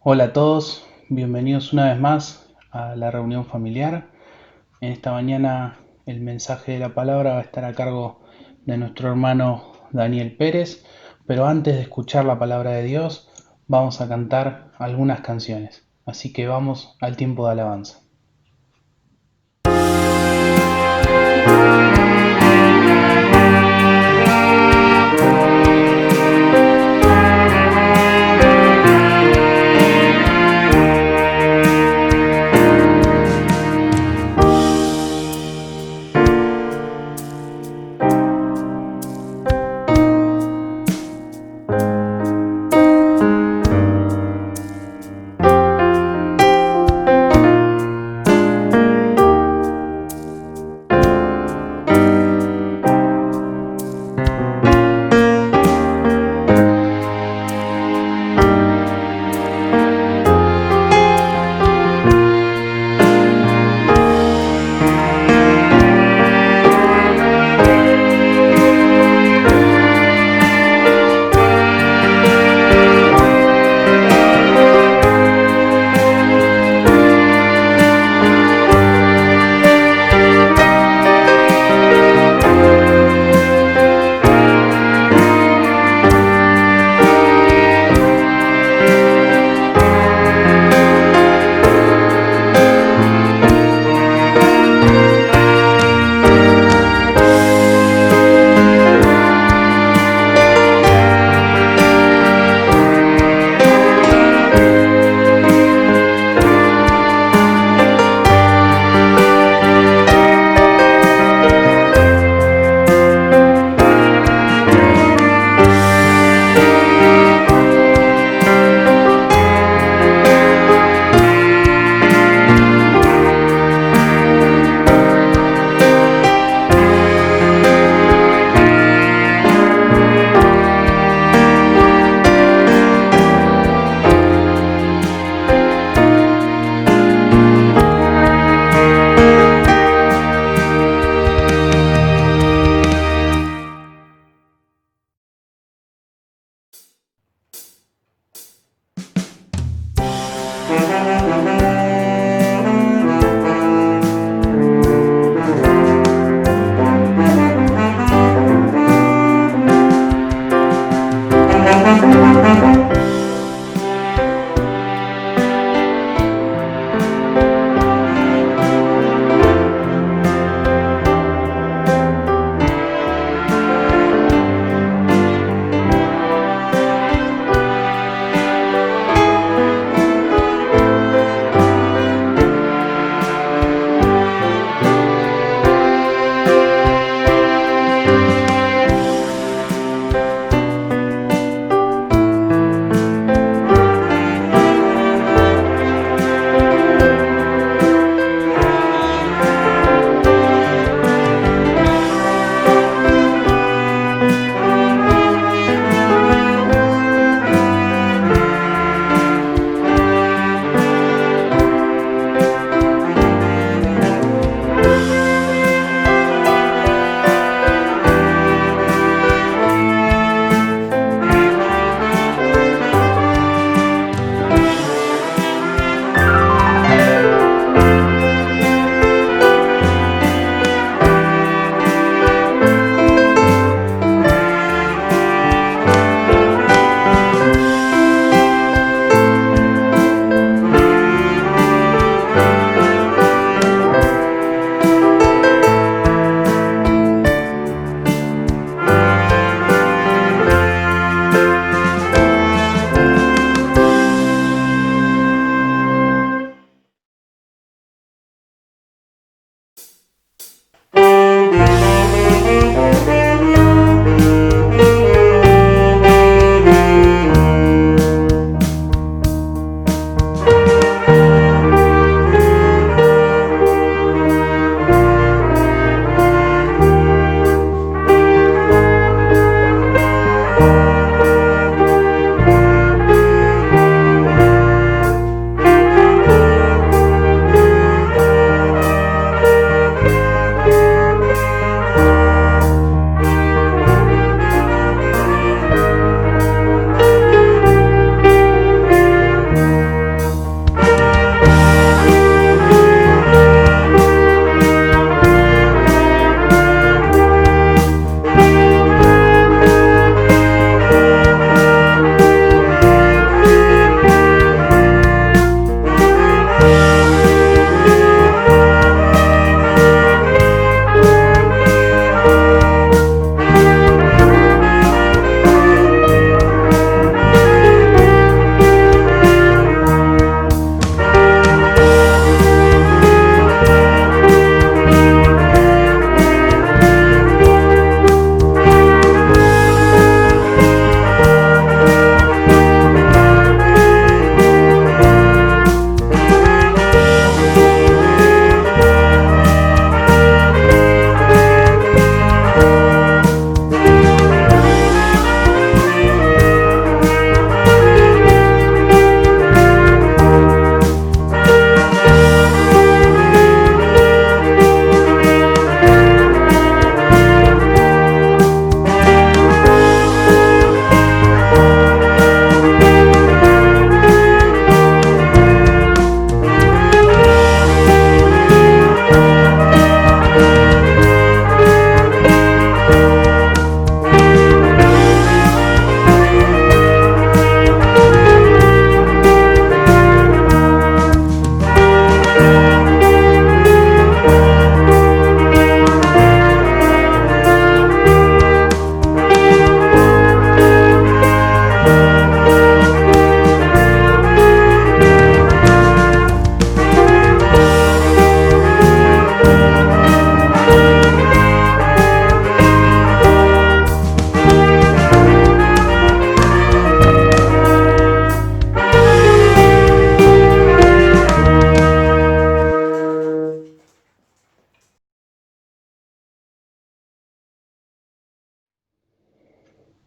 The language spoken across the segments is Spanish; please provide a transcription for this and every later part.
Hola a todos, bienvenidos una vez más a la reunión familiar. En esta mañana el mensaje de la palabra va a estar a cargo de nuestro hermano Daniel Pérez, pero antes de escuchar la palabra de Dios vamos a cantar algunas canciones. Así que vamos al tiempo de alabanza.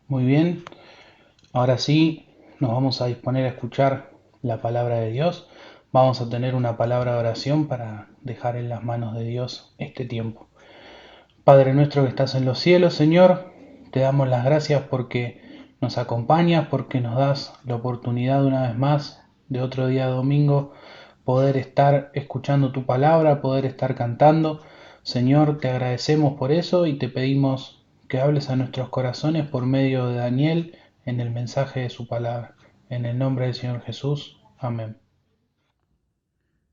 Muy bien, ahora sí nos vamos a disponer a escuchar la palabra de Dios. Vamos a tener una palabra de oración para dejar en las manos de Dios este tiempo. Padre nuestro que estás en los cielos, Señor, te damos las gracias porque nos acompañas, porque nos das la oportunidad una vez más de otro día domingo poder estar escuchando tu palabra, poder estar cantando. Señor, te agradecemos por eso y te pedimos que hables a nuestros corazones por medio de Daniel en el mensaje de su palabra. En el nombre del Señor Jesús. Amén.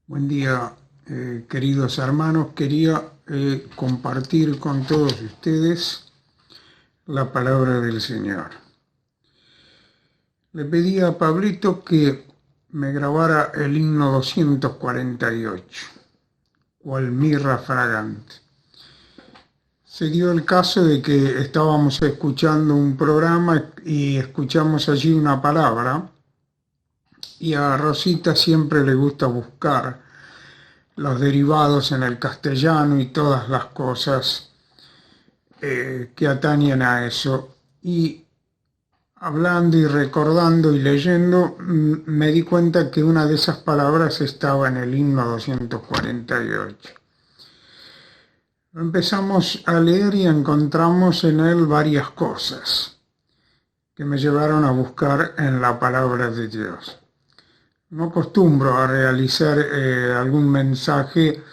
Buen día, queridos hermanos. Quería compartir con todos ustedes la palabra del Señor. Le pedí a Pablito que me grabara el himno 248, cual mirra fragante. Se dio el caso de que estábamos escuchando un programa y escuchamos allí una palabra, y a Rosita siempre le gusta buscar los derivados en el castellano y todas las cosas que atañen a eso. Y hablando y recordando y leyendo, me di cuenta que una de esas palabras estaba en el himno 248. Empezamos a leer y encontramos en él varias cosas que me llevaron a buscar en la palabra de Dios. No acostumbro a realizar algún mensaje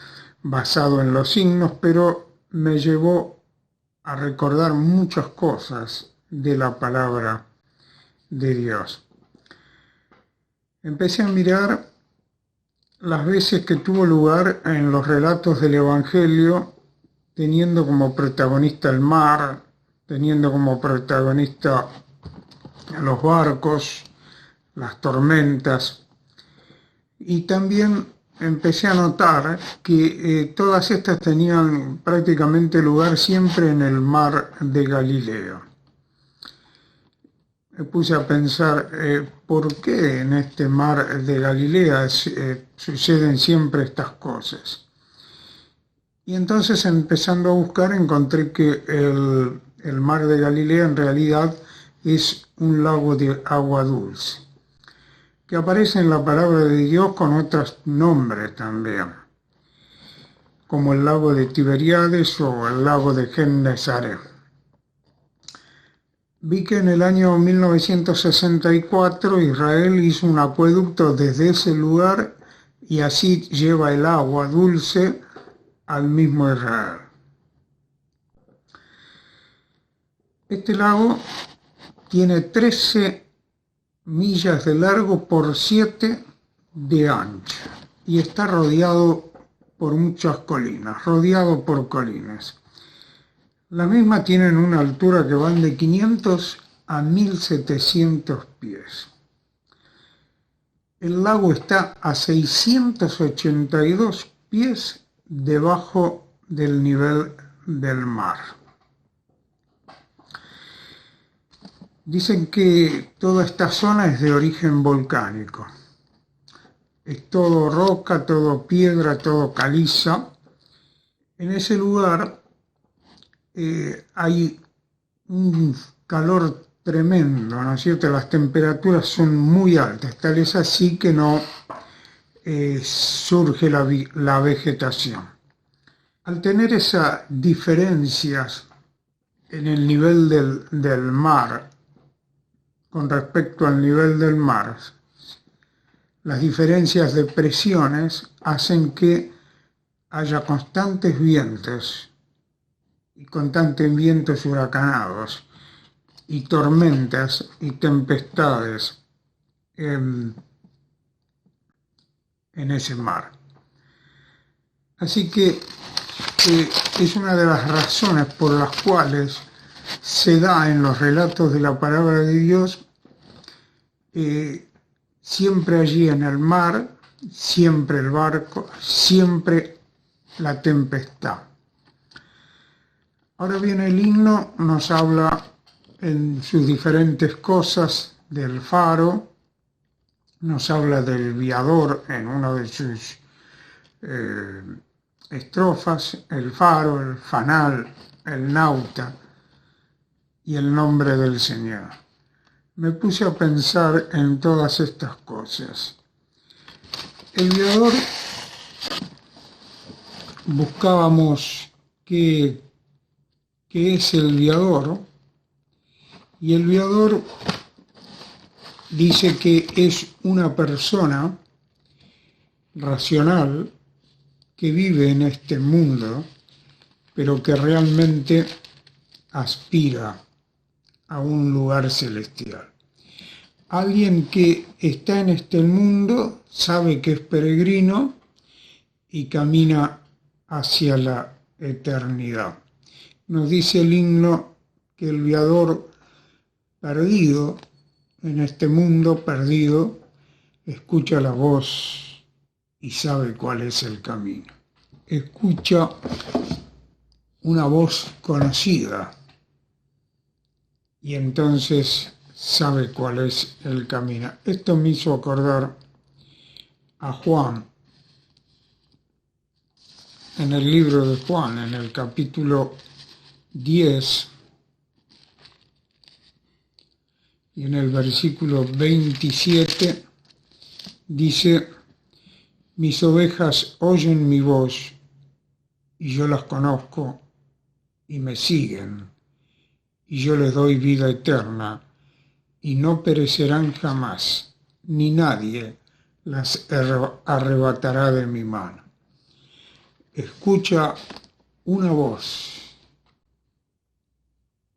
basado en los signos, pero me llevó a recordar muchas cosas de la palabra de Dios. Empecé a mirar las veces que tuvo lugar en los relatos del Evangelio, teniendo como protagonista el mar, teniendo como protagonista los barcos, las tormentas, y también empecé a notar que todas estas tenían prácticamente lugar siempre en el mar de Galileo. Me puse a pensar por qué en este mar de Galilea suceden siempre estas cosas. Y entonces, empezando a buscar, encontré que el mar de Galilea en realidad es un lago de agua dulce, que aparece en la palabra de Dios con otros nombres también, como el lago de Tiberíades o el lago de Gennesaret. Vi que en el año 1964 Israel hizo un acueducto desde ese lugar y así lleva el agua dulce al mismo Israel. Este lago tiene 13 millas de largo por 7 de ancho y está rodeado por muchas colinas, rodeado por colinas. Las mismas tienen una altura que van de 500 a 1700 pies. El lago está a 682 pies debajo del nivel del mar. Dicen que toda esta zona es de origen volcánico. Es todo roca, todo piedra, todo caliza. En ese lugar hay un calor tremendo, ¿no es cierto? Las temperaturas son muy altas, tal es así que no surge la vegetación. Al tener esas diferencias en el nivel del mar con respecto al nivel del mar, las diferencias de presiones hacen que haya constantes vientos y constantes vientos huracanados y tormentas y tempestades en ese mar. Así que es una de las razones por las cuales se da en los relatos de la palabra de Dios siempre allí en el mar, siempre el barco, siempre la tempestad. Ahora bien, el himno nos habla en sus diferentes cosas del faro, nos habla del viador en una de sus estrofas, el faro, el fanal, el nauta, y el nombre del Señor. Me puse a pensar en todas estas cosas. El viador, buscábamos qué es el viador, y el viador dice que es una persona racional que vive en este mundo, pero que realmente aspira a un lugar celestial. Alguien que está en este mundo sabe que es peregrino y camina hacia la eternidad. Nos dice el himno que el viador perdido, en este mundo perdido, escucha la voz y sabe cuál es el camino. Escucha una voz conocida y entonces sabe cuál es el camino. Esto me hizo acordar a Juan, en el libro de Juan, en el capítulo 10, y en el versículo 27 dice: mis ovejas oyen mi voz y yo las conozco y me siguen, y yo les doy vida eterna y no perecerán jamás, ni nadie las arrebatará de mi mano. Escucha una voz.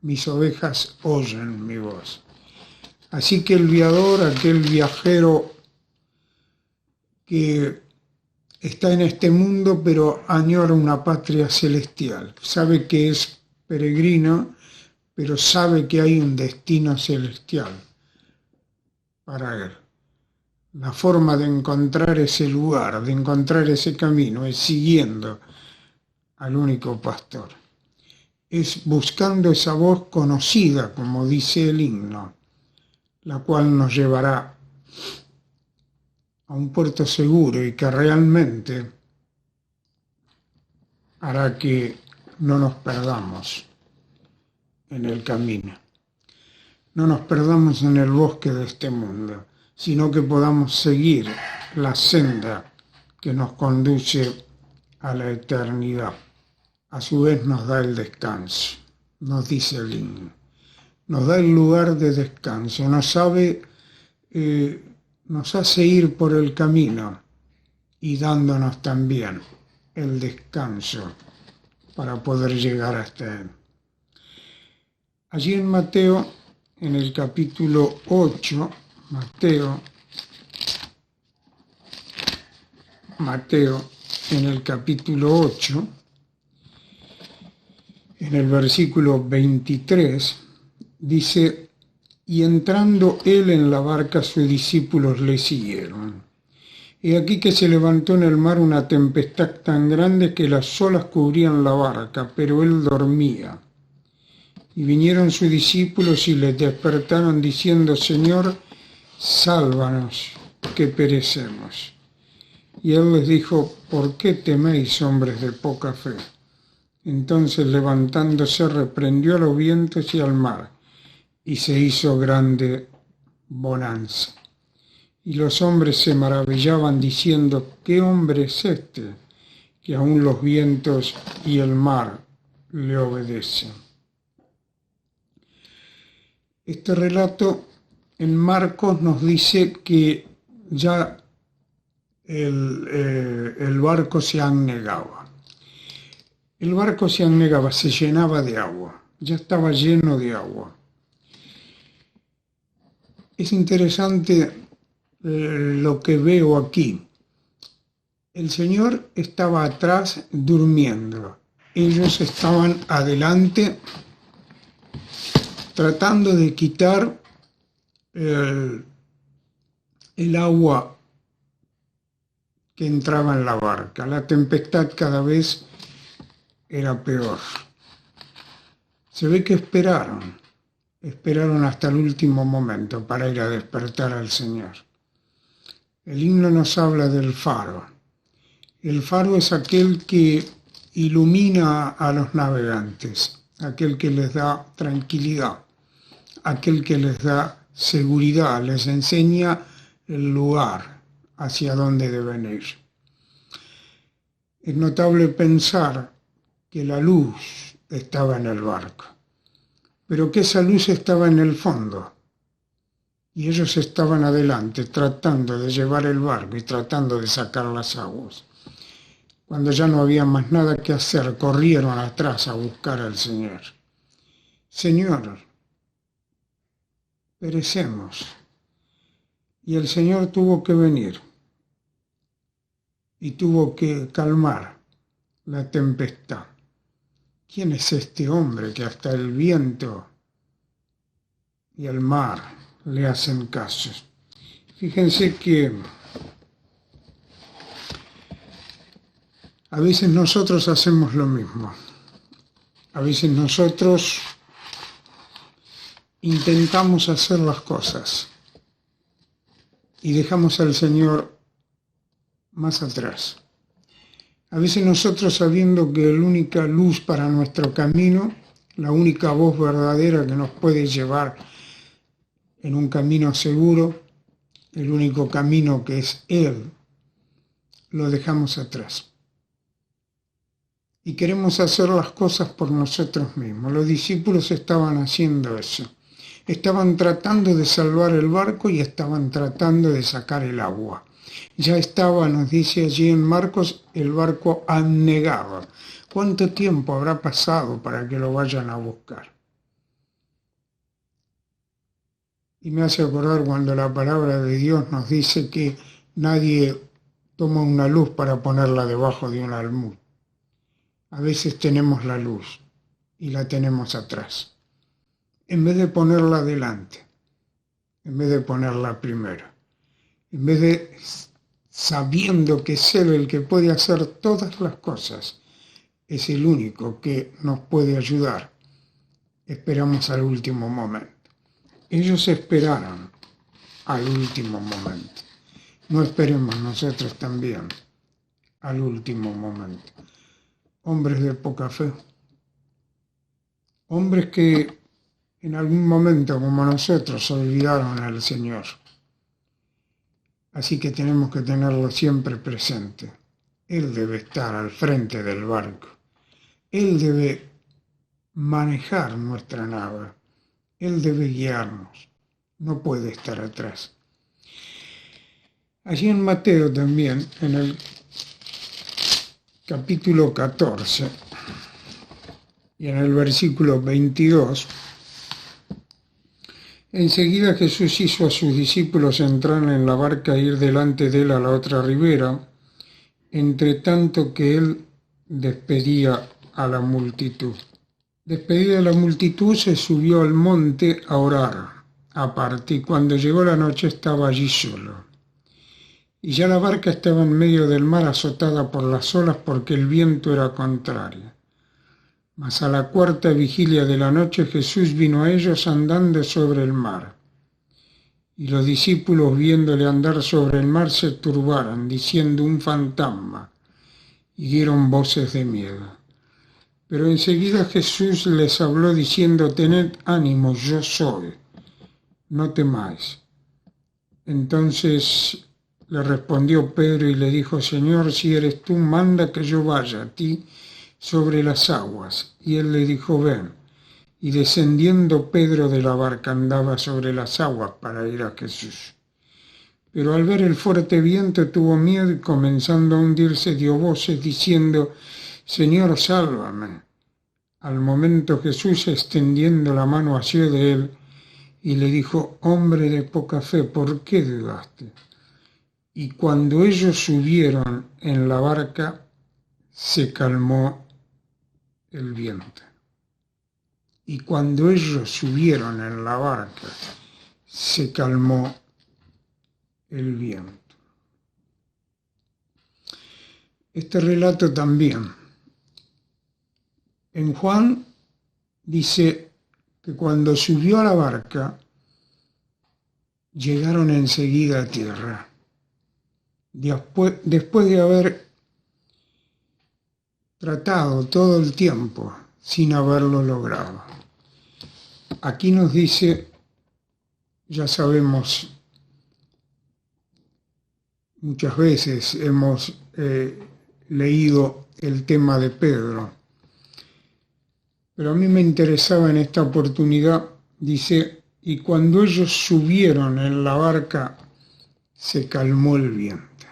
Mis ovejas oyen mi voz. Así que el viador, aquel viajero que está en este mundo pero añora una patria celestial, sabe que es peregrino, pero sabe que hay un destino celestial para él. La forma de encontrar ese lugar, de encontrar ese camino, es siguiendo al único pastor. Es buscando esa voz conocida, como dice el himno, la cual nos llevará a un puerto seguro y que realmente hará que no nos perdamos en el camino. No nos perdamos en el bosque de este mundo, sino que podamos seguir la senda que nos conduce a la eternidad. A su vez nos da el descanso, nos dice el himno. Nos da el lugar de descanso, nos hace ir por el camino y dándonos también el descanso para poder llegar hasta él. Allí en Mateo, en el capítulo 8, Mateo, en el capítulo 8, en el versículo 23, dice: y entrando él en la barca, sus discípulos le siguieron. He aquí que se levantó en el mar una tempestad tan grande que las olas cubrían la barca, pero él dormía. Y vinieron sus discípulos y le despertaron diciendo: Señor, sálvanos, que perecemos. Y él les dijo: ¿por qué teméis, hombres de poca fe? Entonces, levantándose, reprendió a los vientos y al mar, y se hizo grande bonanza. Y los hombres se maravillaban diciendo: ¿qué hombre es este, que aun los vientos y el mar le obedecen? Este relato en Marcos nos dice que ya el barco se anegaba. El barco se anegaba, se llenaba de agua, ya estaba lleno de agua. Es interesante lo que veo aquí. El Señor estaba atrás durmiendo. Ellos estaban adelante tratando de quitar el agua que entraba en la barca. La tempestad cada vez era peor. Se ve que esperaron hasta el último momento para ir a despertar al Señor. El himno nos habla del faro. El faro es aquel que ilumina a los navegantes. aquel que les da tranquilidad, aquel que les da seguridad, les enseña el lugar hacia donde deben ir. Es notable pensar que la luz estaba en el barco, pero que esa luz estaba en el fondo, y ellos estaban adelante tratando de llevar el barco y tratando de sacar las aguas. Cuando ya no había más nada que hacer, corrieron atrás a buscar al Señor. Señor, perecemos. Y el Señor tuvo que venir y tuvo que calmar la tempestad. ¿Quién es este hombre que hasta el viento y el mar le hacen caso? Fíjense que a veces nosotros hacemos lo mismo. A veces nosotros intentamos hacer las cosas y dejamos al Señor más atrás. A veces nosotros, sabiendo que la única luz para nuestro camino, la única voz verdadera que nos puede llevar en un camino seguro, el único camino que es Él, lo dejamos atrás. Y queremos hacer las cosas por nosotros mismos. Los discípulos estaban haciendo eso. Estaban tratando de salvar el barco y estaban tratando de sacar el agua. Ya estaba, nos dice allí en Marcos, el barco anegado. ¿Cuánto tiempo habrá pasado para que lo vayan a buscar? Y me hace acordar cuando la palabra de Dios nos dice que nadie toma una luz para ponerla debajo de un almud. A veces tenemos la luz y la tenemos atrás, en vez de ponerla adelante, en vez de ponerla primero, en vez de sabiendo que es Él el que puede hacer todas las cosas, es el único que nos puede ayudar. Esperamos al último momento. Ellos esperaron al último momento. No esperemos nosotros también al último momento. Hombres de poca fe, hombres que en algún momento como nosotros olvidaron al Señor. Así que tenemos que tenerlo siempre presente. Él debe estar al frente del barco. Él debe manejar nuestra nave. Él debe guiarnos. No puede estar atrás. Allí en Mateo también, en el capítulo 14 y en el versículo 22, enseguida Jesús hizo a sus discípulos entrar en la barca e ir delante de él a la otra ribera, entre tanto que él despedía a la multitud. Despedida la multitud, se subió al monte a orar aparte, y cuando llegó la noche estaba allí solo. Y ya la barca estaba en medio del mar, azotada por las olas, porque el viento era contrario. Mas a la cuarta vigilia de la noche Jesús vino a ellos andando sobre el mar. Y los discípulos, viéndole andar sobre el mar, se turbaron, diciendo: un fantasma, y dieron voces de miedo. Pero enseguida Jesús les habló diciendo: tened ánimo, yo soy, no temáis. Entonces le respondió Pedro y le dijo: Señor, si eres tú, manda que yo vaya a ti sobre las aguas. Y él le dijo: ven. Y descendiendo Pedro de la barca andaba sobre las aguas para ir a Jesús. Pero al ver el fuerte viento tuvo miedo y comenzando a hundirse dio voces diciendo: Señor, sálvame. Al momento Jesús, extendiendo la mano, asió de él y le dijo: hombre de poca fe, ¿por qué dudaste? Y cuando ellos subieron en la barca, se calmó el viento. Y cuando ellos subieron en la barca, se calmó el viento. Este relato también. En Juan dice que cuando subió a la barca, llegaron enseguida a tierra. Después de haber tratado todo el tiempo, sin haberlo logrado. Aquí nos dice, ya sabemos, muchas veces hemos leído el tema de Pedro, pero a mí me interesaba en esta oportunidad, dice, y cuando ellos subieron en la barca, se calmó el viento.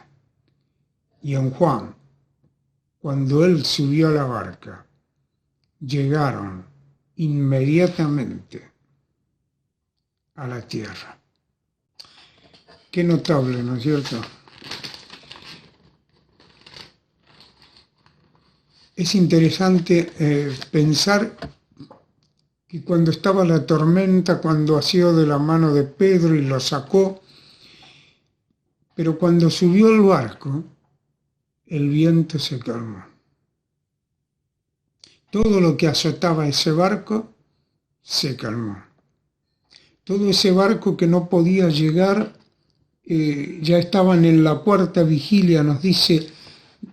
Y en Juan, cuando él subió a la barca, llegaron inmediatamente a la tierra. Qué notable, ¿no es cierto? Es interesante pensar que cuando estaba la tormenta, cuando asió de la mano de Pedro y lo sacó, pero cuando subió al barco, el viento se calmó. Todo lo que azotaba ese barco se calmó. Todo ese barco que no podía llegar, ya estaban en la cuarta vigilia, nos dice,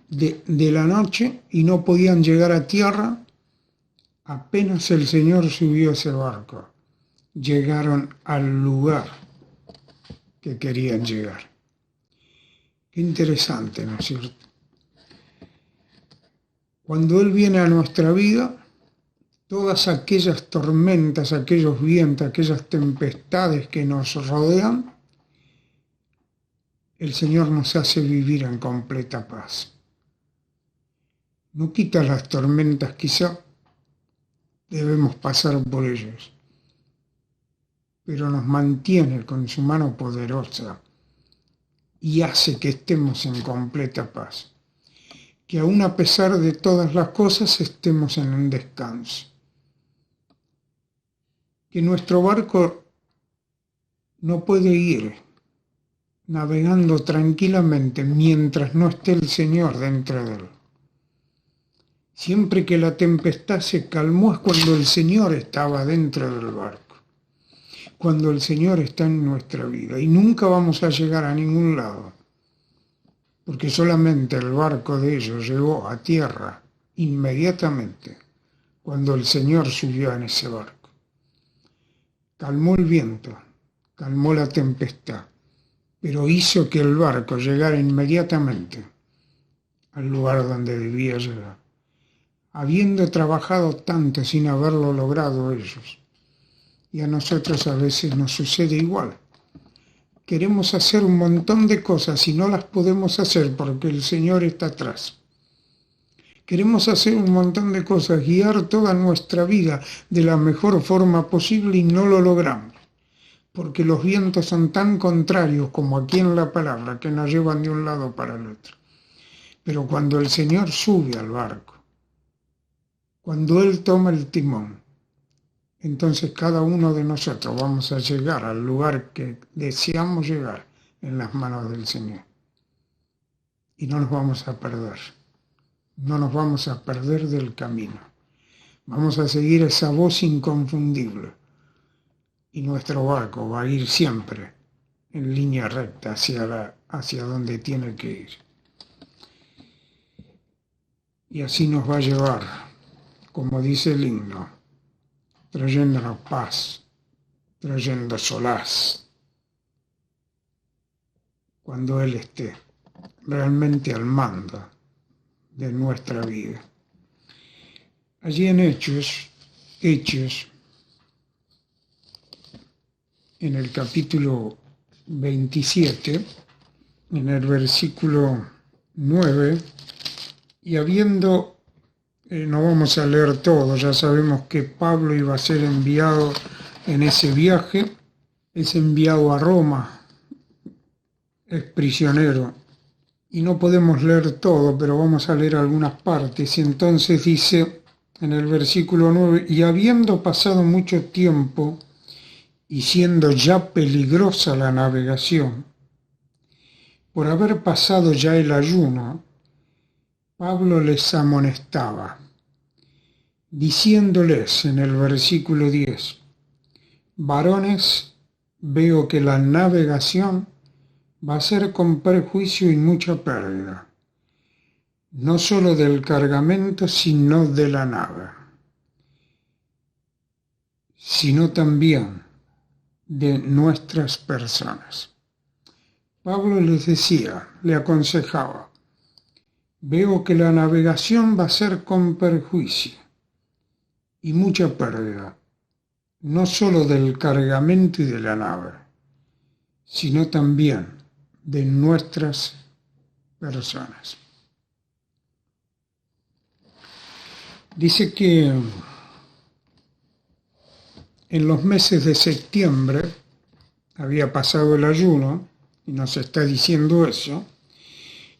de la noche, y no podían llegar a tierra. Apenas el Señor subió ese barco, llegaron al lugar que querían llegar. Qué interesante, ¿no es cierto? Cuando Él viene a nuestra vida, todas aquellas tormentas, aquellos vientos, aquellas tempestades que nos rodean, el Señor nos hace vivir en completa paz. No quita las tormentas, quizá debemos pasar por ellos, pero nos mantiene con su mano poderosa y hace que estemos en completa paz. Que aún a pesar de todas las cosas estemos en un descanso. Que nuestro barco no puede ir navegando tranquilamente mientras no esté el Señor dentro de él. Siempre que la tempestad se calmó es cuando el Señor estaba dentro del barco, cuando el Señor está en nuestra vida, y nunca vamos a llegar a ningún lado, porque solamente el barco de ellos llegó a tierra inmediatamente cuando el Señor subió en ese barco. Calmó el viento, calmó la tempestad, pero hizo que el barco llegara inmediatamente al lugar donde debía llegar, habiendo trabajado tanto sin haberlo logrado ellos. Y a nosotros a veces nos sucede igual. Queremos hacer un montón de cosas y no las podemos hacer porque el Señor está atrás. Queremos hacer un montón de cosas, guiar toda nuestra vida de la mejor forma posible y no lo logramos, porque los vientos son tan contrarios como aquí en la palabra, que nos llevan de un lado para el otro. Pero cuando el Señor sube al barco, cuando Él toma el timón, entonces cada uno de nosotros vamos a llegar al lugar que deseamos llegar en las manos del Señor. Y no nos vamos a perder. No nos vamos a perder del camino. Vamos a seguir esa voz inconfundible. Y nuestro barco va a ir siempre en línea recta hacia donde tiene que ir. Y así nos va a llevar, como dice el himno, trayéndonos paz, trayendo solaz, cuando Él esté realmente al mando de nuestra vida. Allí en Hechos, en el capítulo 27, en el versículo 9, y habiendo, no vamos a leer todo, ya sabemos que Pablo iba a ser enviado en ese viaje, es enviado a Roma, es prisionero, y no podemos leer todo, pero vamos a leer algunas partes, y entonces dice en el versículo 9, y habiendo pasado mucho tiempo, y siendo ya peligrosa la navegación, por haber pasado ya el ayuno, Pablo les amonestaba, diciéndoles en el versículo 10, varones, veo que la navegación va a ser con perjuicio y mucha pérdida, no solo del cargamento, sino de la nave. sino también de nuestras personas. Pablo les decía, le aconsejaba, veo que la navegación va a ser con perjuicio y mucha pérdida, no solo del cargamento y de la nave, sino también de nuestras personas. Dice que en los meses de septiembre había pasado el ayuno, y nos está diciendo eso,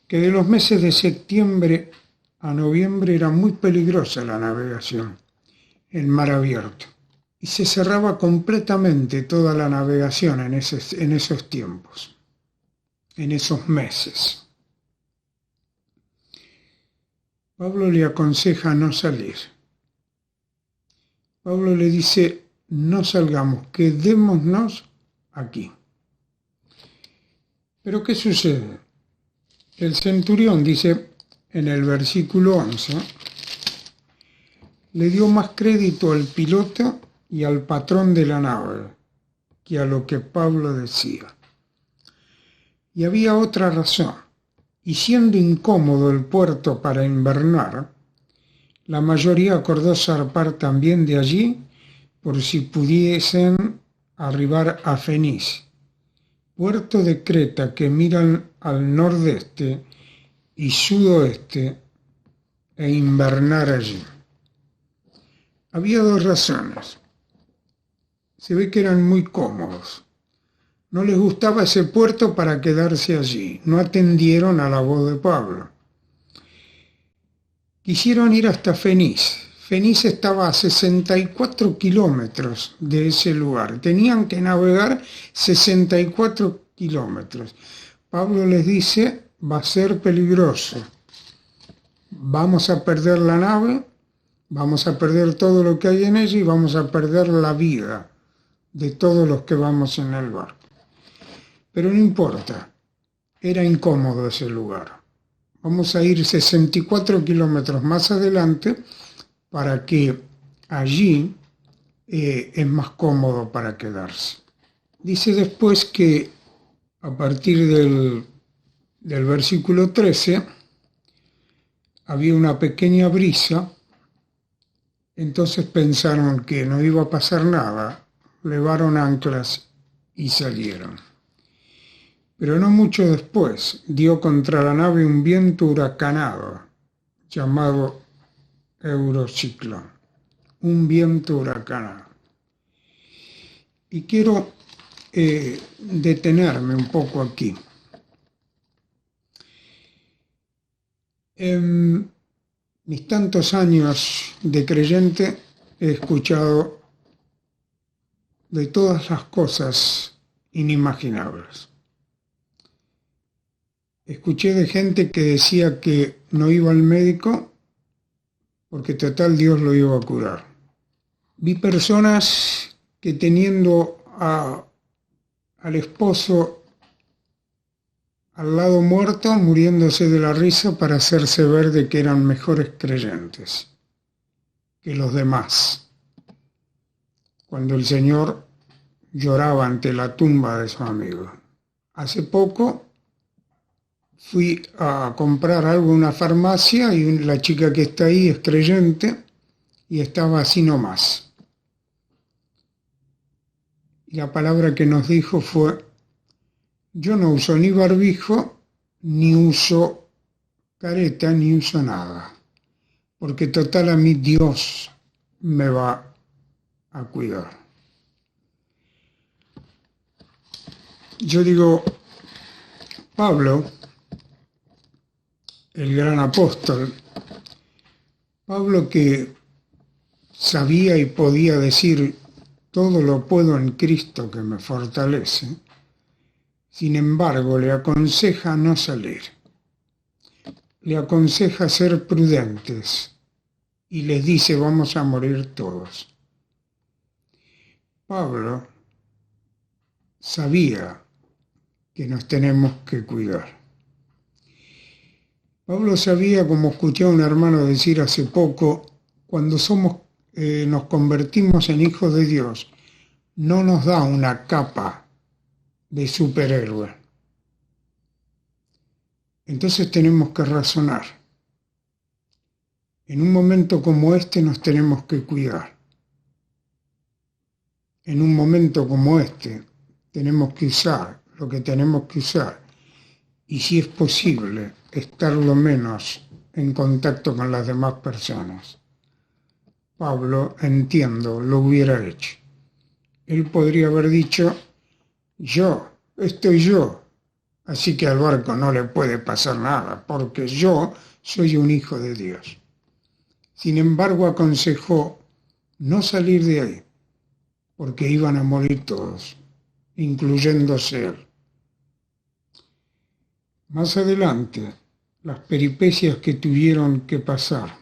que de los meses de septiembre a noviembre era muy peligrosa la navegación en mar abierto, y se cerraba completamente toda la navegación en esos tiempos, en esos meses. Pablo le aconseja no salir. Pablo le dice, no salgamos, quedémonos aquí. Pero ¿qué sucede? El centurión dice en el versículo 11, le dio más crédito al piloto y al patrón de la nave que a lo que Pablo decía. Y había otra razón, y siendo incómodo el puerto para invernar, la mayoría acordó zarpar también de allí por si pudiesen arribar a Fenice, puerto de Creta que miran al nordeste y sudoeste, e invernar allí. Había dos razones. Se ve que eran muy cómodos. No les gustaba ese puerto para quedarse allí. No atendieron a la voz de Pablo. Quisieron ir hasta Fenice. Fenice estaba a 64 kilómetros de ese lugar. Tenían que navegar 64 kilómetros. Pablo les dice, va a ser peligroso. Vamos a perder la nave, vamos a perder todo lo que hay en ella y vamos a perder la vida de todos los que vamos en el barco. Pero no importa, era incómodo ese lugar. Vamos a ir 64 kilómetros más adelante para que allí es más cómodo para quedarse. Dice después que a partir del versículo 13 había una pequeña brisa, entonces pensaron que no iba a pasar nada, levaron anclas y salieron. Pero no mucho después dio contra la nave un viento huracanado llamado Eurociclón, un viento huracanado. Y quiero detenerme un poco aquí. En mis tantos años de creyente he escuchado de todas las cosas inimaginables. Escuché de gente que decía que no iba al médico porque total Dios lo iba a curar. Vi personas que teniendo al esposo al lado muerto, muriéndose de la risa para hacerse ver de que eran mejores creyentes que los demás. Cuando el Señor lloraba ante la tumba de su amigo. Hace poco fui a comprar algo en una farmacia y la chica que está ahí es creyente y estaba así nomás. Y la palabra que nos dijo fue, yo no uso ni barbijo, ni uso careta, ni uso nada, porque total a mí Dios me va a cuidar. Yo digo, Pablo, el gran apóstol, Pablo que sabía y podía decir, todo lo puedo en Cristo que me fortalece, sin embargo le aconseja no salir, le aconseja ser prudentes y les dice vamos a morir todos. Pablo sabía que nos tenemos que cuidar. Pablo sabía, como escuché a un hermano decir hace poco, cuando somos nos convertimos en hijos de Dios, no nos da una capa de superhéroe. Entonces tenemos que razonar. En un momento como este nos tenemos que cuidar. En un momento como este tenemos que usar lo que tenemos que usar y, si es posible, estar lo menos en contacto con las demás personas. Pablo, entiendo, lo hubiera hecho. Él podría haber dicho: estoy yo, así que al barco no le puede pasar nada, porque yo soy un hijo de Dios. Sin embargo, aconsejó no salir de ahí, porque iban a morir todos, incluyéndose él. Más adelante, las peripecias que tuvieron que pasar.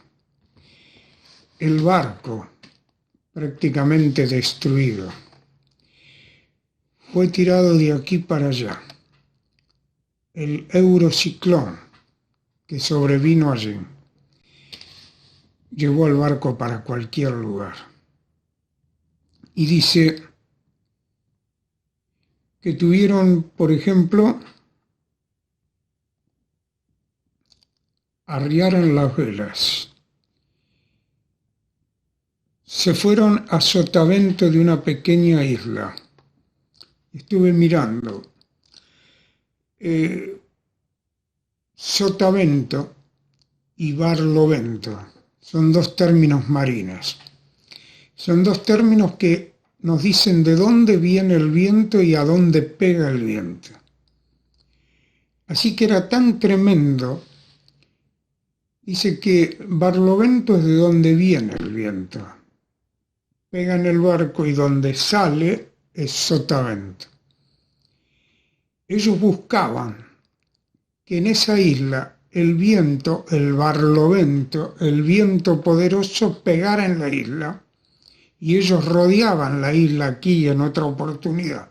El barco, prácticamente destruido, fue tirado de aquí para allá. El eurociclón que sobrevino allí llevó al barco para cualquier lugar. Y dice que tuvieron, por ejemplo, arriaron las velas. Se fueron a sotavento de una pequeña isla. Estuve mirando. Sotavento y barlovento son dos términos marinos. Son dos términos que nos dicen de dónde viene el viento y a dónde pega el viento. Así que era tan tremendo. Dice que barlovento es de donde viene el viento. Pega en el barco y donde sale es sotavento. Ellos buscaban que en esa isla el viento, el barlovento, el viento poderoso pegara en la isla, y ellos rodeaban la isla aquí y en otra oportunidad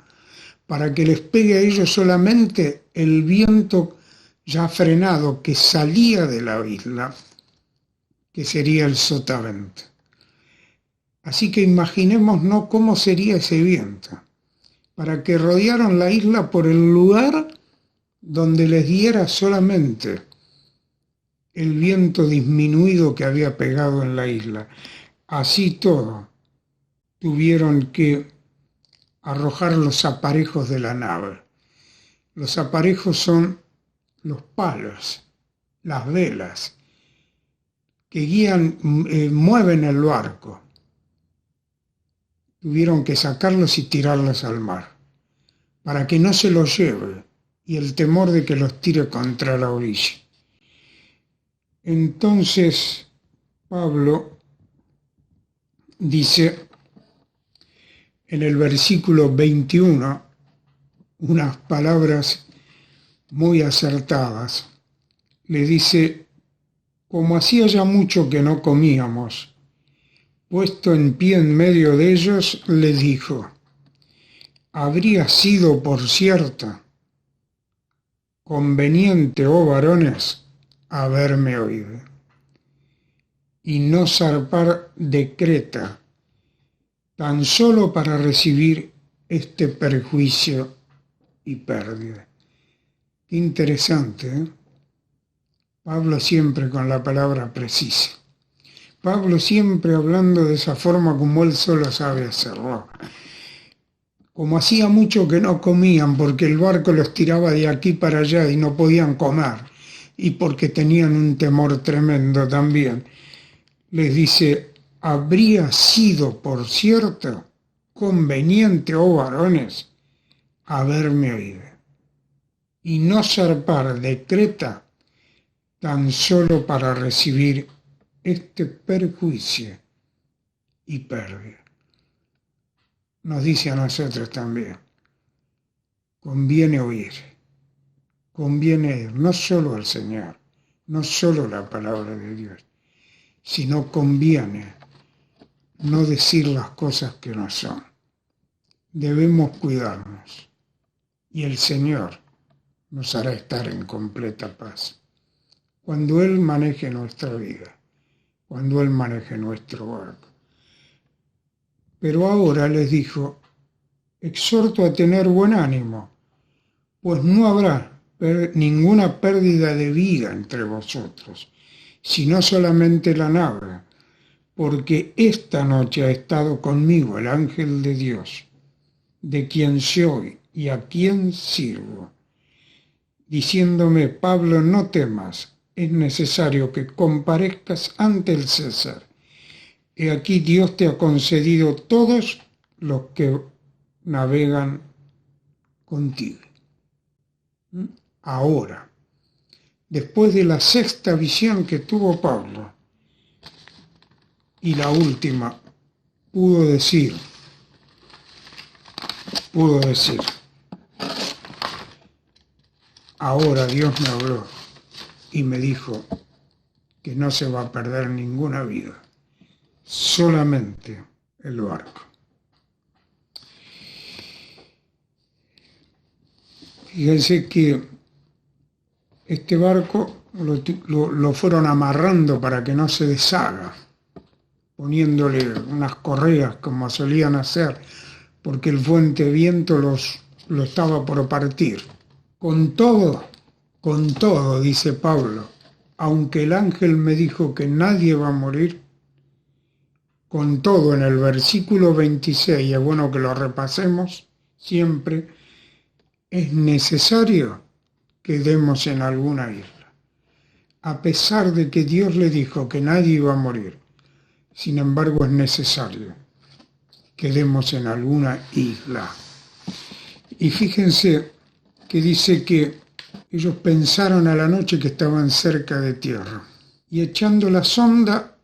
para que les pegue a ellos solamente el viento ya frenado que salía de la isla, que sería el sotavento. Así que imaginémonos cómo sería ese viento, para que rodearan la isla por el lugar donde les diera solamente el viento disminuido que había pegado en la isla. Así todo, tuvieron que arrojar los aparejos de la nave. Los aparejos son los palos, las velas, que guían, mueven el barco. Tuvieron que sacarlos y tirarlos al mar, para que no se los lleve, y el temor de que los tire contra la orilla. Entonces, Pablo dice en el versículo 21 unas palabras muy acertadas. Le dice: como hacía ya mucho que no comíamos, puesto en pie en medio de ellos, les dijo: habría sido, por cierto, conveniente, oh varones, haberme oído, y no zarpar de Creta, tan solo para recibir este perjuicio y pérdida. Qué interesante, ¿eh? Pablo siempre con la palabra precisa. Pablo siempre hablando de esa forma como él solo sabe hacerlo. Como hacía mucho que no comían porque el barco los tiraba de aquí para allá y no podían comer, y porque tenían un temor tremendo también, les dice: habría sido, por cierto, conveniente, oh varones, haberme oído, y no zarpar de Creta tan solo para recibir este perjuicio y pérdida. Nos dice a nosotros también: conviene oír, conviene ir, no solo al Señor, no solo la palabra de Dios, sino conviene no decir las cosas que no son. Debemos cuidarnos, y el Señor nos hará estar en completa paz cuando Él maneje nuestra vida, cuando Él maneje nuestro barco. Pero ahora les dijo, exhorto a tener buen ánimo, pues no habrá ninguna pérdida de vida entre vosotros, sino solamente la nave, porque esta noche ha estado conmigo el ángel de Dios, de quien soy y a quien sirvo, diciéndome, Pablo, no temas, es necesario que comparezcas ante el César. He aquí Dios te ha concedido todos los que navegan contigo. Ahora, después de la sexta visión que tuvo Pablo, y la última, pudo decir, ahora Dios me habló y me dijo que no se va a perder ninguna vida, solamente el barco. Fíjense que este barco lo fueron amarrando para que no se deshaga, poniéndole unas correas como solían hacer, porque el fuerte viento lo estaba por partir. Con todo, dice Pablo, aunque el ángel me dijo que nadie va a morir, con todo en el versículo 26, es bueno que lo repasemos siempre, es necesario que demos en alguna isla. A pesar de que Dios le dijo que nadie iba a morir, sin embargo es necesario que demos en alguna isla. Y fíjense que dice que ellos pensaron a la noche que estaban cerca de tierra y echando la sonda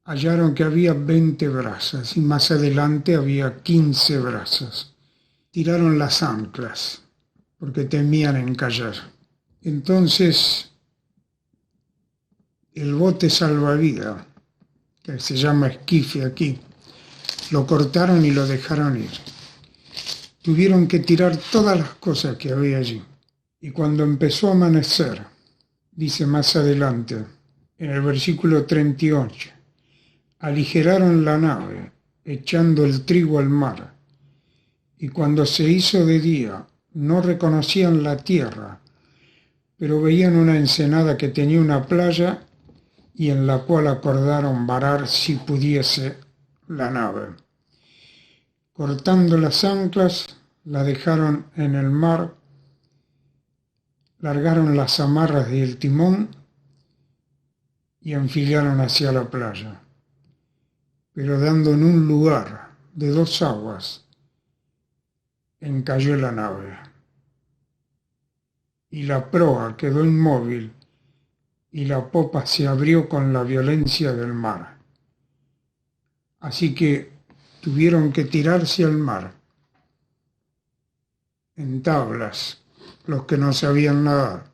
hallaron que había 20 brazas y más adelante había 15 brazas. Tiraron las anclas porque temían encallar. Entonces el bote salvavidas, que se llama esquife aquí, lo cortaron y lo dejaron ir. Tuvieron que tirar todas las cosas que había allí. Y cuando empezó a amanecer, dice más adelante, en el versículo 38, aligeraron la nave, echando el trigo al mar. Y cuando se hizo de día, no reconocían la tierra, pero veían una ensenada que tenía una playa y en la cual acordaron varar si pudiese la nave. Cortando las anclas, la dejaron en el mar, largaron las amarras del timón y enfilaron hacia la playa. Pero dando en un lugar de 2 aguas, encalló la nave. Y la proa quedó inmóvil y la popa se abrió con la violencia del mar. Así que tuvieron que tirarse al mar en tablas los que no sabían nadar,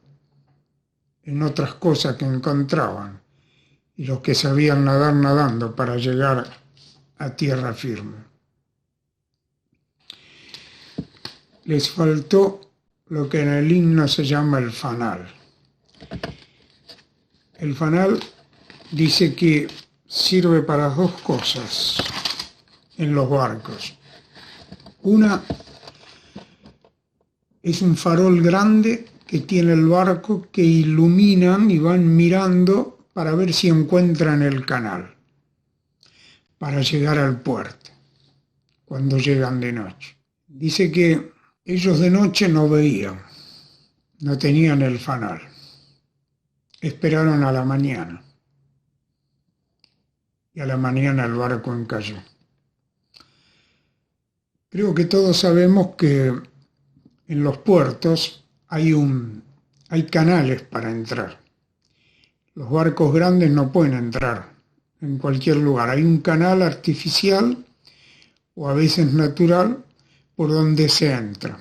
en otras cosas que encontraban, y los que sabían nadar nadando para llegar a tierra firme. Les faltó lo que en el himno se llama el fanal. El fanal dice que sirve para 2 cosas en los barcos. Una es un farol grande que tiene el barco que iluminan y van mirando para ver si encuentran el canal, para llegar al puerto, cuando llegan de noche. Dice que ellos de noche no veían, no tenían el fanal. Esperaron a la mañana. Y a la mañana el barco encalló. Creo que todos sabemos que en los puertos hay canales para entrar. Los barcos grandes no pueden entrar en cualquier lugar. Hay un canal artificial o a veces natural por donde se entra.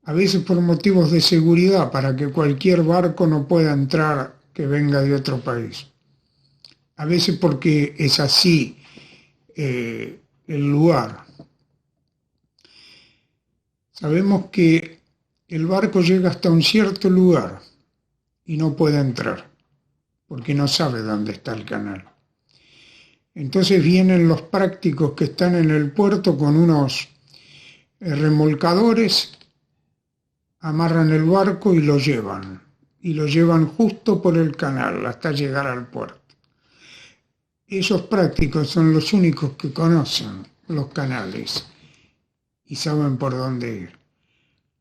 A veces por motivos de seguridad, para que cualquier barco no pueda entrar que venga de otro país. A veces porque es así el lugar. Sabemos que el barco llega hasta un cierto lugar y no puede entrar, porque no sabe dónde está el canal. Entonces vienen los prácticos que están en el puerto con unos remolcadores, amarran el barco y lo llevan. Y lo llevan justo por el canal hasta llegar al puerto. Esos prácticos son los únicos que conocen los canales y saben por dónde ir.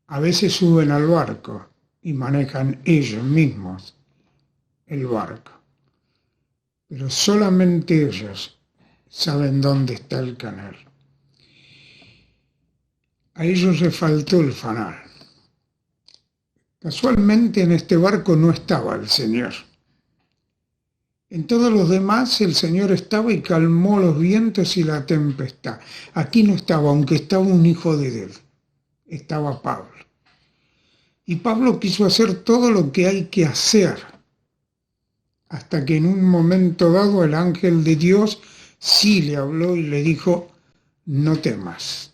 A veces suben al barco y manejan ellos mismos el barco, pero solamente ellos saben dónde está el canal. A ellos les faltó el fanal. Casualmente en este barco no estaba el Señor. En todos los demás el Señor estaba y calmó los vientos y la tempestad. Aquí no estaba, aunque estaba un hijo de él. Estaba Pablo. Y Pablo quiso hacer todo lo que hay que hacer, hasta que en un momento dado el ángel de Dios sí le habló y le dijo: no temas,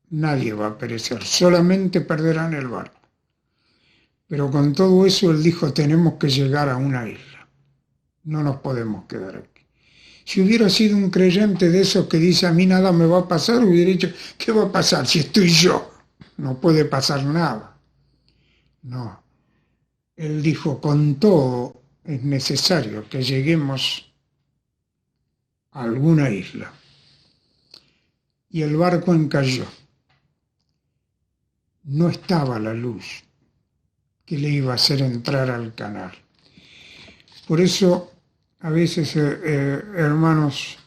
nadie va a perecer, solamente perderán el barco. Pero con todo eso él dijo: tenemos que llegar a una isla, no nos podemos quedar aquí. Si hubiera sido un creyente de esos que dice: a mí nada me va a pasar, hubiera dicho: ¿qué va a pasar si estoy yo? No puede pasar nada. No, él dijo: con todo es necesario que lleguemos a alguna isla. Y el barco encalló. No estaba la luz que le iba a hacer entrar al canal. Por eso, a veces, hermanos,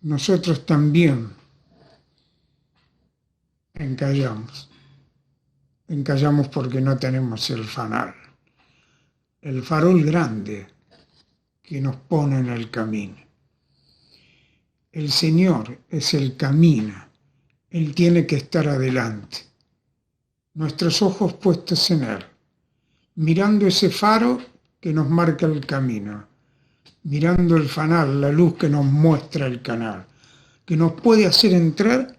nosotros también encallamos. Encallamos porque no tenemos el fanal, el farol grande que nos pone en el camino. El Señor es el camino, Él tiene que estar adelante. Nuestros ojos puestos en Él, mirando ese faro que nos marca el camino, mirando el fanal, la luz que nos muestra el canal, que nos puede hacer entrar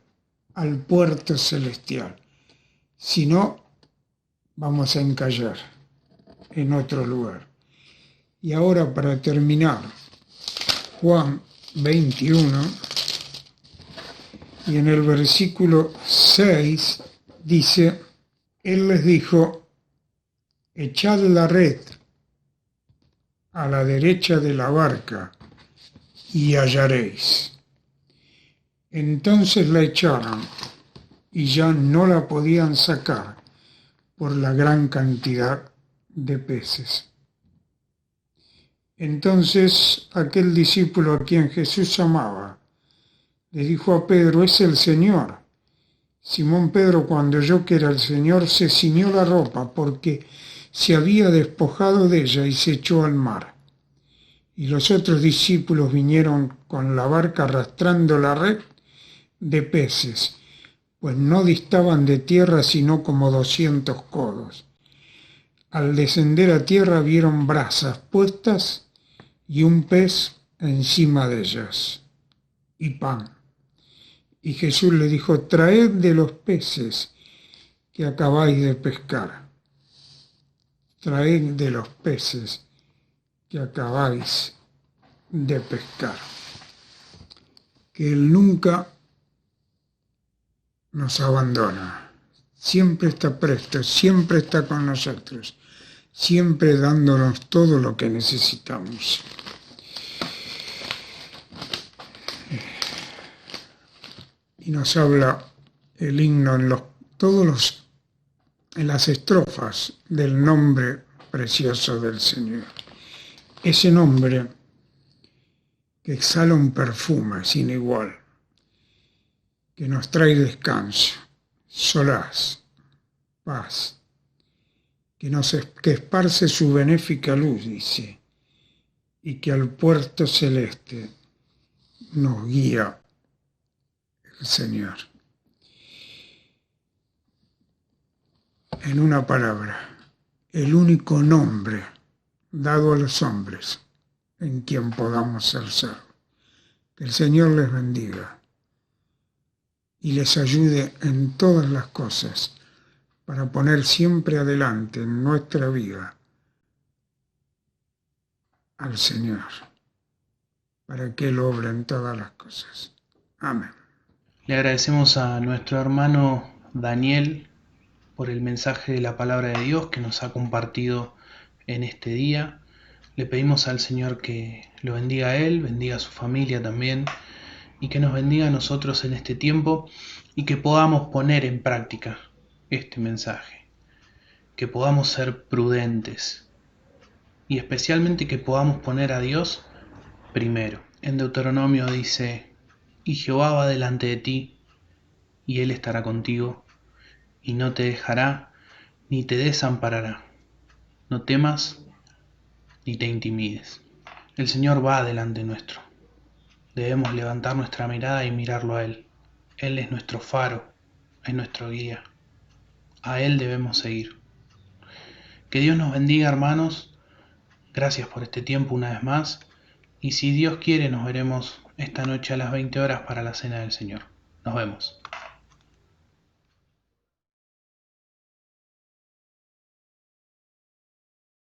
al puerto celestial. Si no, vamos a encallar en otro lugar. Y ahora, para terminar, Juan 21, y en el versículo 6 dice: Él les dijo: echad la red a la derecha de la barca y hallaréis. Entonces la echaron y ya no la podían sacar por la gran cantidad de peces. Entonces aquel discípulo a quien Jesús amaba le dijo a Pedro: es el Señor. Simón Pedro, cuando oyó que era el Señor, se ciñó la ropa porque se había despojado de ella y se echó al mar. Y los otros discípulos vinieron con la barca arrastrando la red de peces, pues no distaban de tierra sino como 200 codos. Al descender a tierra vieron brasas puestas y un pez encima de ellas, y pan. Y Jesús le dijo: traed de los peces que acabáis de pescar. Traed de los peces que acabáis de pescar. Que Él nunca nos abandona. Siempre está presto, siempre está con nosotros, siempre dándonos todo lo que necesitamos. Y nos habla el himno en las estrofas del nombre precioso del Señor. Ese nombre que exhala un perfume sin igual, que nos trae descanso, solaz, paz, que esparce su benéfica luz, dice, y que al puerto celeste nos guía el Señor. En una palabra, el único nombre dado a los hombres en quien podamos ser salvos. Que el Señor les bendiga y les ayude en todas las cosas para poner siempre adelante en nuestra vida al Señor. para que Él obre en todas las cosas. Amén. Le agradecemos a nuestro hermano Daniel por el mensaje de la palabra de Dios que nos ha compartido en este día. Le pedimos al Señor que lo bendiga a él, bendiga a su familia también, y que nos bendiga a nosotros en este tiempo y que podamos poner en práctica este mensaje, que podamos ser prudentes y especialmente que podamos poner a Dios primero. En Deuteronomio dice: y Jehová va delante de ti, y Él estará contigo, y no te dejará ni te desamparará. No temas ni te intimides. El Señor va delante nuestro. Debemos levantar nuestra mirada y mirarlo a Él. Él es nuestro faro, es nuestro guía. A Él debemos seguir. Que Dios nos bendiga, hermanos. Gracias por este tiempo una vez más. Y si Dios quiere, nos veremos esta noche a las 20 horas para la Cena del Señor. Nos vemos.